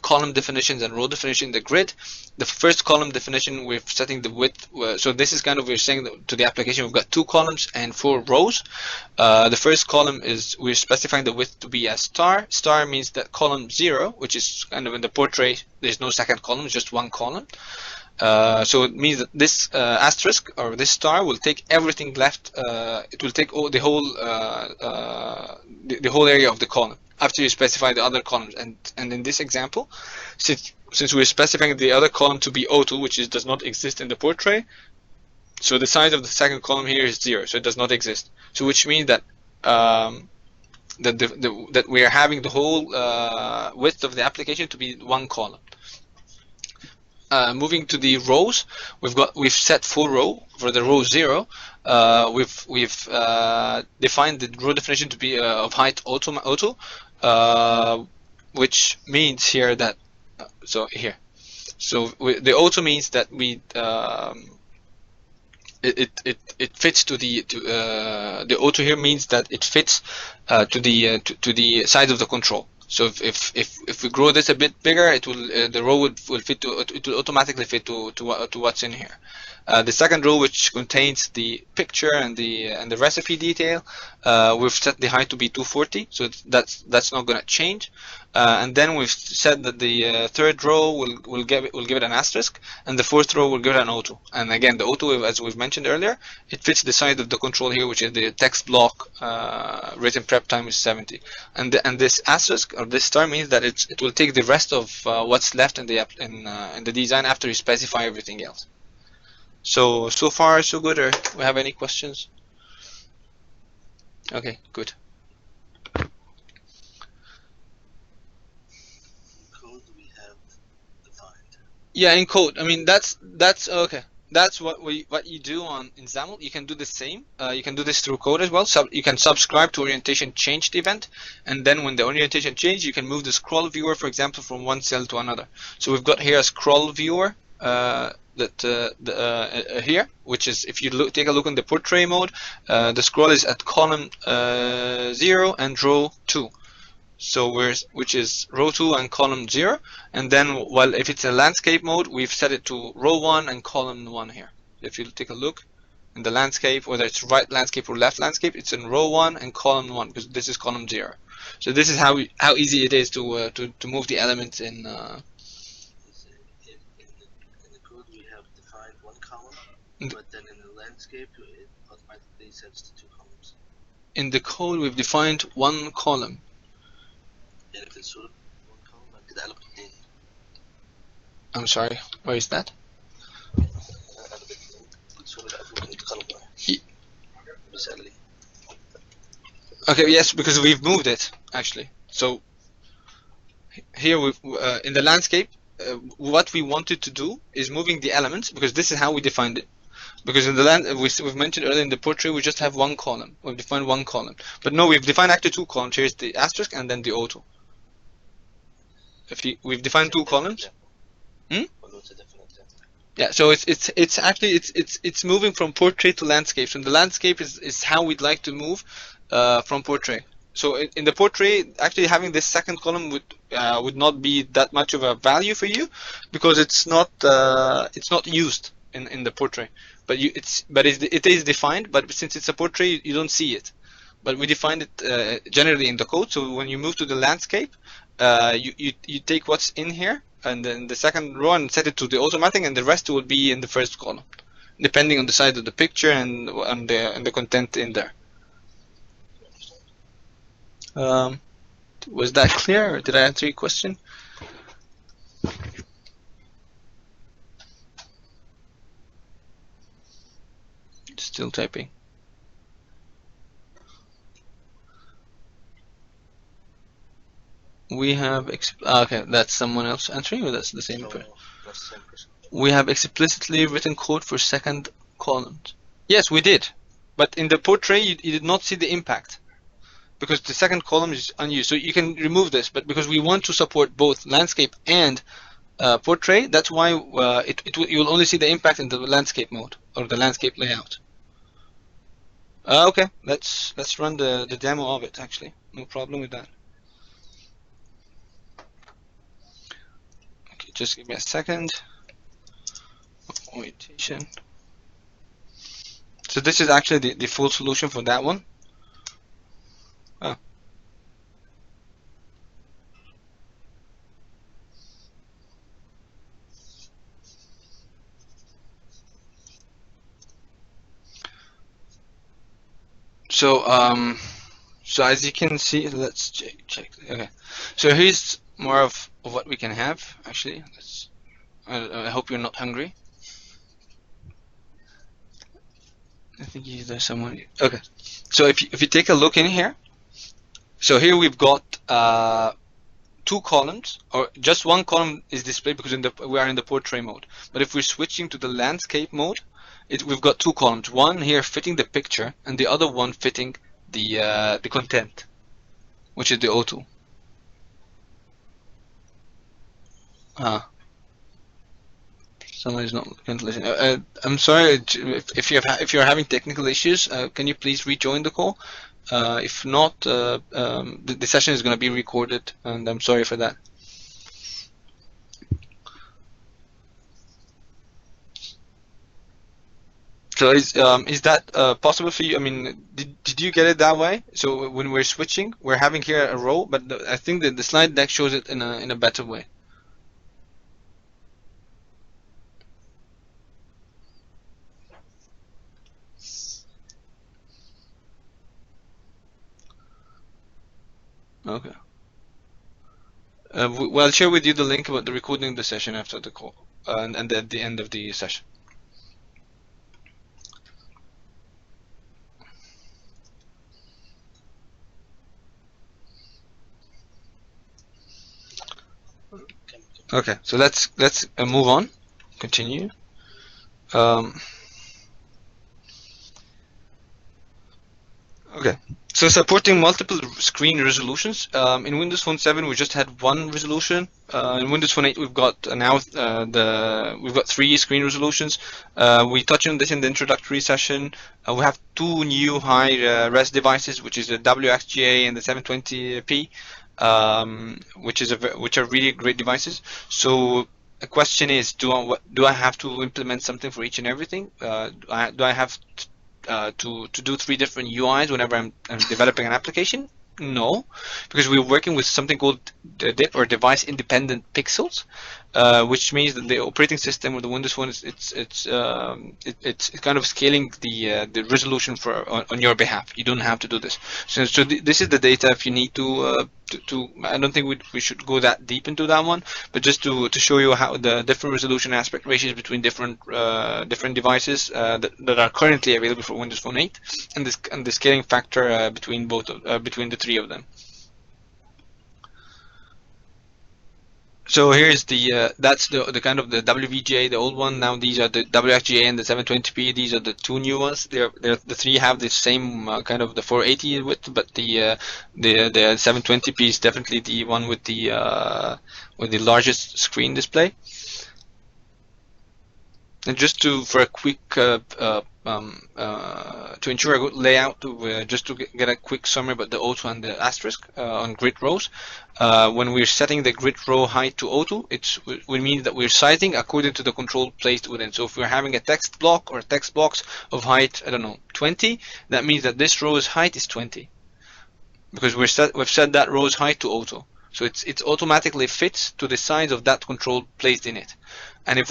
column definitions and row definition in the grid. The first column definition, we're setting the width. So this is kind of, we're saying to the application, we've got 2 columns and 4 rows. The first column is, we're specifying the width to be as star. Star means that column 0, which is kind of in the portrait, there's no second column, just 1 column. So it means that this asterisk or this star will take everything left. It will take the whole area of the column after you specify the other columns. And in this example, since we're specifying the other column to be O2, which does not exist in the portrait, so the size of the second column here is 0, so it does not exist. So which means that that we are having the whole width of the application to be 1 column. Moving to the rows, we've set 4 row for the row 0. We've defined the row definition to be of height auto, which means here that the auto means that we it fits to the auto here means that it fits to the size of the control. So if we grow this a bit bigger, it will the row will fit to, it will automatically fit to what's in here. The second row, which contains the picture and the recipe detail, we've set the height to be 240, so that's not going to change. And then we've said that the third row will give it an asterisk, and the fourth row will give it an auto. And again, the auto, as we've mentioned earlier, it fits the size of the control here, which is the text block written prep time is 70. And this asterisk or this star means that it will take the rest of what's left in the design after you specify everything else. So far so good, or we have any questions? Okay, good. Code we have defined. Yeah, in code. I mean, that's okay. That's what you do in XAML. You can do the same. You can do this through code as well. So you can subscribe to orientation changed event, and then when the orientation changes, you can move the scroll viewer, for example, from one cell to another. So we've got here a scroll viewer here, which is, if you take a look in the portrait mode, the scroll is at column 0 and row 2. So which is row 2 and column 0, and then if it's a landscape mode, we've set it to row 1 and column 1 here. If you take a look in the landscape, whether it's right landscape or left landscape, it's in row 1 and column 1, because this is column 0. So this is how easy it is to move the elements in. In the code we have defined 1 column, but then in the landscape it automatically sets to 2 columns. In the code, we've defined 1 column. يعني في الصورة 1 column بعد كده قلب 2. I'm sorry, where is that? Okay, yes, because we've moved it actually. So here in the landscape, what we wanted to do is moving the elements, because this is how we defined it. Because in the we've mentioned earlier in the portrait, we just have 1 column. We've defined 1 column, but no, we've defined actually 2 columns. Here's the asterisk and then the auto. We've defined 2 columns. Yeah, so it's actually it's moving from portrait to landscape. So the landscape is how we'd like to move from portrait. So in the portrait, actually having this second column would not be that much of a value for you, because it's not used in the portrait. But it is defined. But since it's a portrait, you don't see it. But we defined it generally in the code. So when you move to the landscape, you take what's in here and then the second row and set it to the automatic, and the rest will be in the first column, depending on the size of the picture and the content in there. Was that clear, or did I answer your question? Still typing. We have okay, that's someone else answering, or that's the same person? That's the same person. We have explicitly written code for second columns. Yes, we did, but in the portrait you did not see the impact, because the second column is unused. So you can remove this, but because we want to support both landscape and portrait, that's why you will only see the impact in the landscape mode or the landscape layout. Okay, let's run the demo of it. Actually, no problem with that. just give me a second. Orientation. So this is actually the full solution for that one. Oh. So as you can see, let's check. Okay, so here's more of what we can have actually. I hope you're not hungry. I think there's someone. Okay, so if you take a look in here, so here we've got two columns, or just one column is displayed because we are in the portrait mode. But if we're switching to the landscape mode, we've got two columns. One here fitting the picture, and the other one fitting the content, which is the O2. Somebody's not listening. I'm sorry if you're having technical issues. Can you please rejoin the call? If not, the session is going to be recorded, and I'm sorry for that. So is that possible for you? I mean, did you get it that way? So when we're switching, we're having here a row, but I think that the slide deck shows it in a better way. Okay. Well, I'll share with you the link about the recording of the session after the call, and at the end of the session. Okay, so let's move on. Continue. Okay, so supporting multiple screen resolutions. In Windows Phone 7, we just had one resolution. In Windows Phone 8, we've got now we've got 3 screen resolutions. We touched on this in the introductory session. We have 2 new high-res devices, which is the WXGA and the 720p, which are really great devices. So the question is, do I have to implement something for each and everything? Do I have to do 3 different UIs whenever I'm developing an application? No, because we're working with something called DIP, or device independent pixels, which means that the operating system or the Windows Phone it's kind of scaling the resolution on your behalf. You don't have to do this. So this is the data. If you need to I don't think we should go that deep into that one, but just to show you how the different resolution aspect ratios between different devices that are currently available for Windows Phone 8, and the scaling factor between between the 3 of them. So here's that's the kind of the WVGA, the old one. Now these are the WXGA and the 720p. These are the 2 new ones. The 3 have the same kind of the 480 width, but the 720p is definitely the one with the largest screen display. And just for a quick to ensure a good layout, just to get a quick summary about the O2 and the asterisk on grid rows. When we're setting the grid row height to O2, it means that we're sizing according to the control placed within. So if we're having a text block or a text box of height, I don't know, 20, that means that this row's height is 20, because we've set that row's height to O2. So it automatically fits to the size of that control placed in it. And if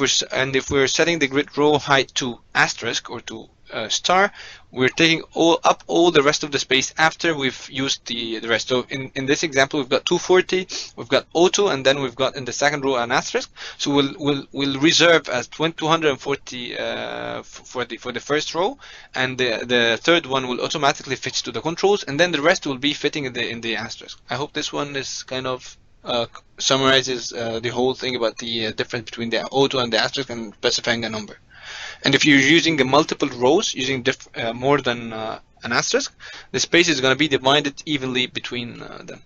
we're setting the grid row height to asterisk or to star, we're taking all the rest of the space after we've used the rest. So in this example, we've got 240, we've got O2, and then we've got in the second row an asterisk. So we'll reserve as 240 for the first row, and the third one will automatically fit to the controls, and then the rest will be fitting in the asterisk. I hope this one is kind of summarizes the whole thing about the difference between the O2 and the asterisk and specifying a number. And if you're using multiple rows, using more than an asterisk, the space is going to be divided evenly between them.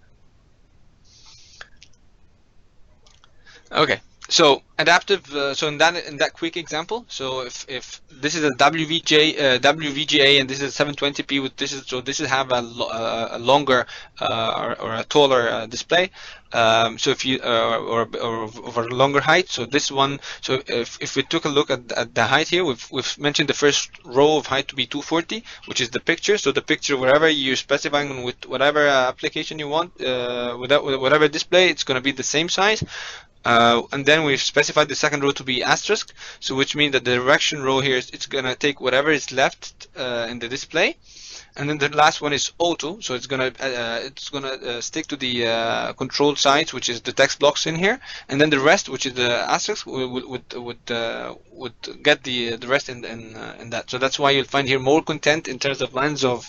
Okay, So adaptive. So in that quick example, so if this is a WVGA and this is 720p with this is have a longer or a taller display. So if you or over a longer height. So this one. So if we took a look at the height here, we've mentioned the first row of height to be 240, which is the picture. So the picture, wherever you're specifying with whatever application you want, with whatever display, it's going to be the same size. And then we've specified the second row to be asterisk, so which means that the direction row here it's gonna take whatever is left in the display, and then the last one is auto, so it's gonna stick to the control sides, which is the text blocks in here, and then the rest, which is the asterisk, would get the rest in that. So that's why you'll find here more content in terms of lines of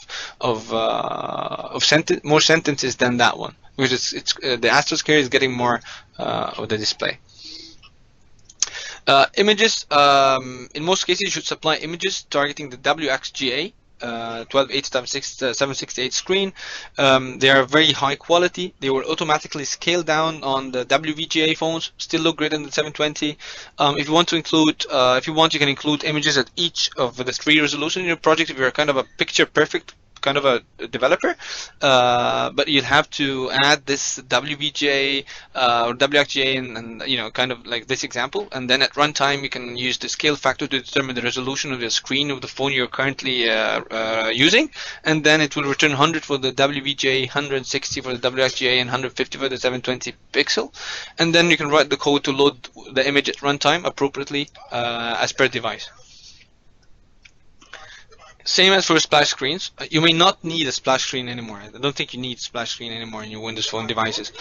more sentences than that one, because it's the asterisk here is getting more of the display. Images, in most cases you should supply images targeting the WXGA 1280x768 screen. They are very high quality. They will automatically scale down on the WVGA phones, still look great in the 720. If you want to include, you can include images at each of the 3 resolutions in your project if you're kind of a picture perfect kind of a developer, but you'd have to add this WVGA or WXGA and kind of like this example, and then at runtime you can use the scale factor to determine the resolution of the screen of the phone you're currently using, and then it will return 100 for the WVGA, 160 for the WXGA, and 150 for the 720 pixel, and then you can write the code to load the image at runtime appropriately as per device. Same as for splash screens. You may not need a splash screen anymore. I don't think you need splash screen anymore in your Windows Phone devices.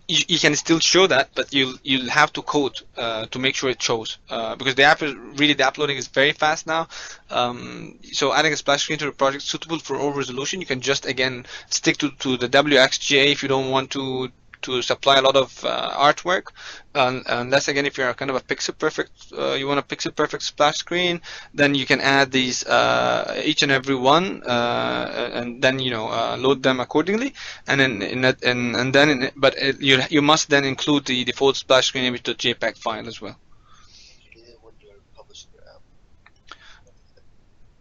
You can still show that, but you'll have to code to make sure it shows, because the app the uploading is very fast now. So adding a splash screen to a project suitable for all resolution, you can just again stick to the WXGA if you don't want to supply a lot of artwork, unless again if you're kind of a pixel perfect, you want a pixel perfect splash screen, then you can add these each and every one, and then load them accordingly, and then you must then include the default splash screen image .jpeg file as well.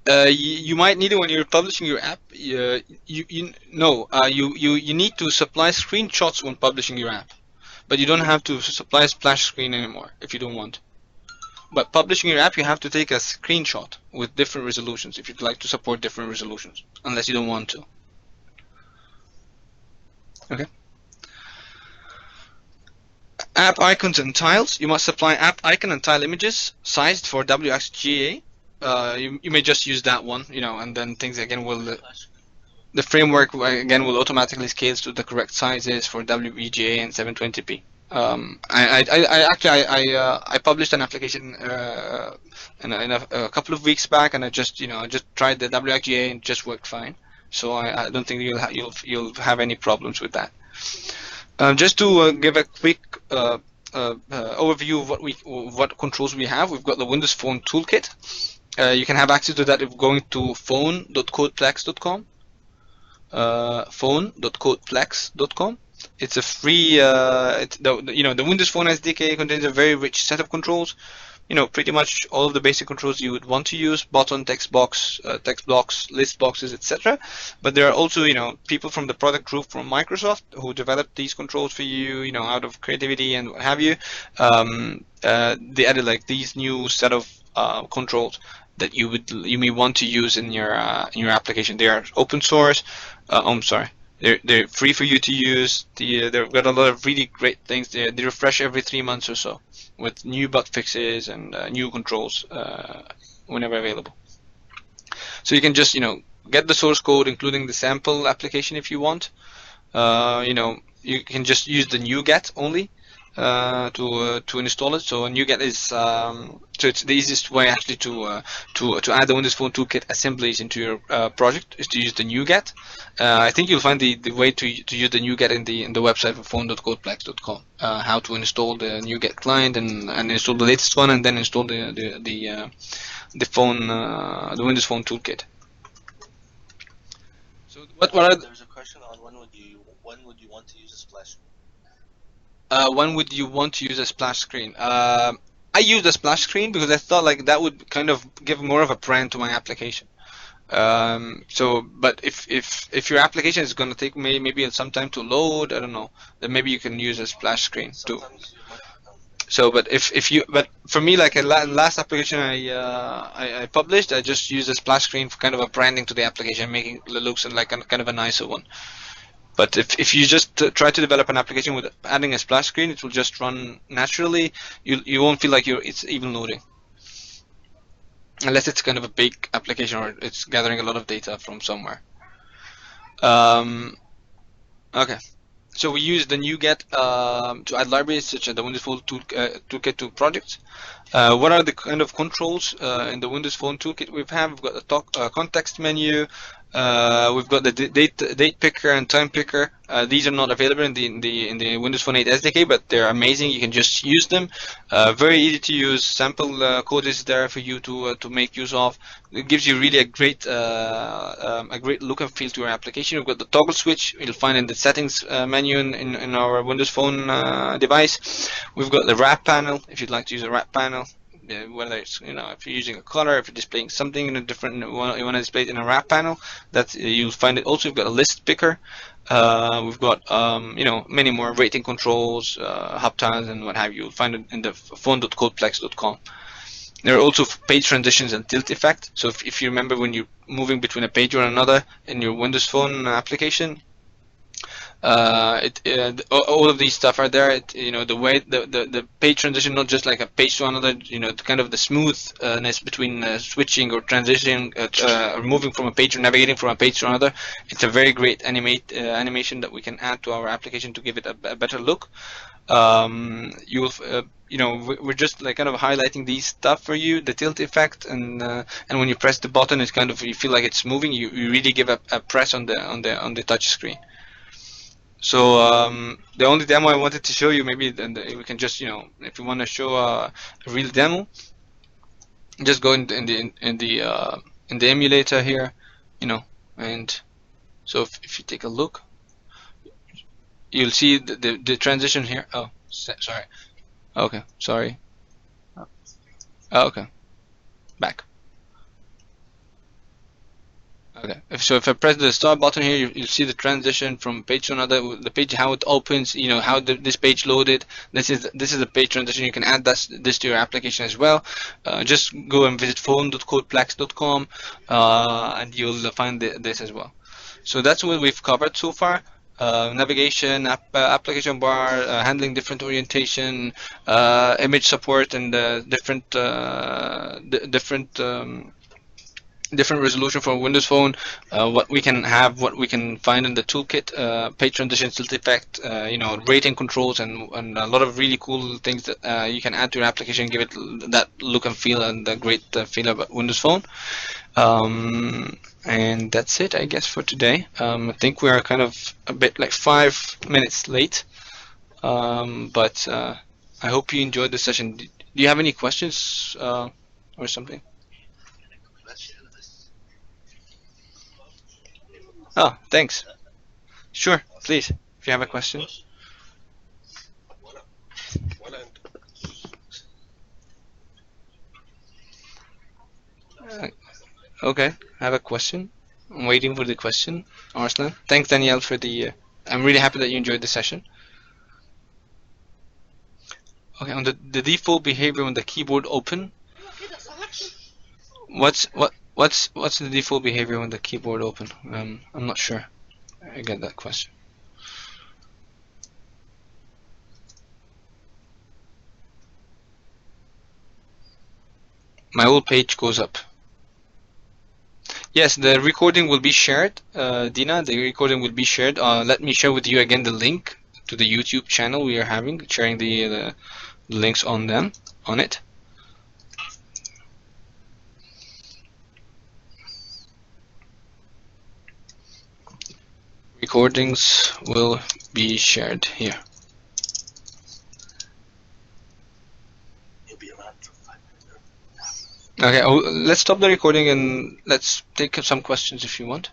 You might need it when you're publishing your app. You need to supply screenshots when publishing your app, but you don't have to supply a splash screen anymore if you don't want. But publishing your app, you have to take a screenshot with different resolutions if you'd like to support different resolutions, unless you don't want to. Okay. App icons and tiles. You must supply app icon and tile images sized for WXGA. You may just use that one, and then things again will the framework again will automatically scale to the correct sizes for WVGA and 720p. I published an application in a couple of weeks back, and I just tried the WXGA and it just worked fine. So I don't think you'll have any problems with that. Just to give a quick overview of what controls we have, we've got the Windows Phone Toolkit. You can have access to that if going to phone.codeplex.com. Phone.codeplex.com. It's a free. The Windows Phone SDK contains a very rich set of controls. Pretty much all of the basic controls you would want to use: button, text box, text blocks, list boxes, etc. But there are also people from the product group from Microsoft who developed these controls for you, out of creativity and what have you. They added like these new set of controls that you may want to use in your application. They are open source. They're free for you to use. They've got a lot of really great things. They refresh every 3 months or so with new bug fixes and new controls whenever available. So you can just get the source code, including the sample application if you want. You can just use the NuGet only to install it. So NuGet is so it's the easiest way actually to add the Windows Phone Toolkit assemblies into your project is to use the NuGet. I think you'll find the way to use the NuGet in the website for phone.codeplex.com. How to install the NuGet client and install the latest one, and then install the Windows Phone Toolkit. So what are There's a question on when would you want to use a splash screen? when would you want to use a splash screen? I used a splash screen because I thought like that would kind of give more of a brand to my application. But if your application is going to take maybe some time to load, I don't know, then maybe you can use a splash screen too. So, but but for me, like last application I published, I just used a splash screen for kind of a branding to the application, making it looks like kind of a nicer one. But if you just try to develop an application with adding a splash screen, it will just run naturally. You won't feel like it's even loading, unless it's kind of a big application or it's gathering a lot of data from somewhere. Okay. So we use the NuGet to add libraries such as the Windows Phone Toolkit to projects. What are the kind of controls in the Windows Phone Toolkit we've got the context menu. We've got the date picker and time picker. These are not available in the Windows Phone 8 SDK, but they're amazing. You can just use them. Very easy to use. Sample code is there for you to make use of. It gives you really a great look and feel to your application. We've got the toggle switch. You'll find in the settings menu in our Windows Phone device. We've got the wrap panel if you'd like to use a wrap panel. Whether it's if you're using a color, if you're displaying something in a different you want to display it in a wrap panel, that you'll find it. Also, we've got a list picker. We've got many more rating controls, hub tiles, and what have you. You'll find it in the phone.codeplex.com. There are also page transitions and tilt effect. So if you remember when you're moving between a page or another in your Windows Phone application, all of these stuff are there. The way the page transition, not just like a page to another, kind of the smoothness between switching or transitioning or moving from a page or navigating from a page to another. It's a very great animation that we can add to our application to give it a better look. We're just like kind of highlighting these stuff for you, the tilt effect, and when you press the button, it's kind of, you feel like it's moving. You really give a press on the touch screen. So the only demo I wanted to show you, maybe we can just, if you want to show a real demo, just go in the emulator here, and so if you take a look, you'll see the transition here. Oh, sorry. Okay, sorry. Oh, okay, back. Okay, if I press the start button here, you'll see the transition from page to another, the page, how it opens, how this page loaded. This is a page transition. You can add this to your application as well. Just go and visit phone.codeplex.com and you'll find this as well. So that's what we've covered so far. Navigation, application bar, handling different orientation, image support, and different resolution for Windows Phone, what we can find in the toolkit, page transition, tilt effect, rating controls, and a lot of really cool things that you can add to your application, give it that look and feel and the great feel about Windows Phone. And that's it, I guess, for today. I think we are kind of a bit like 5 minutes late, but I hope you enjoyed the session. Do you have any questions or something? Oh, thanks. Sure, please, if you have a question. Okay, I have a question. I'm waiting for the question, Arslan. Thanks, Danielle, for the... I'm really happy that you enjoyed the session. Okay, on the default behavior on the keyboard open. What's the default behavior on the keyboard open? I'm not sure. I get that question. My whole page goes up. Yes, the recording will be shared, Dina. The recording will be shared. Let me share with you again the link to the YouTube channel we are sharing the links on it. Recordings will be shared here. Okay, let's stop the recording and let's take some questions if you want.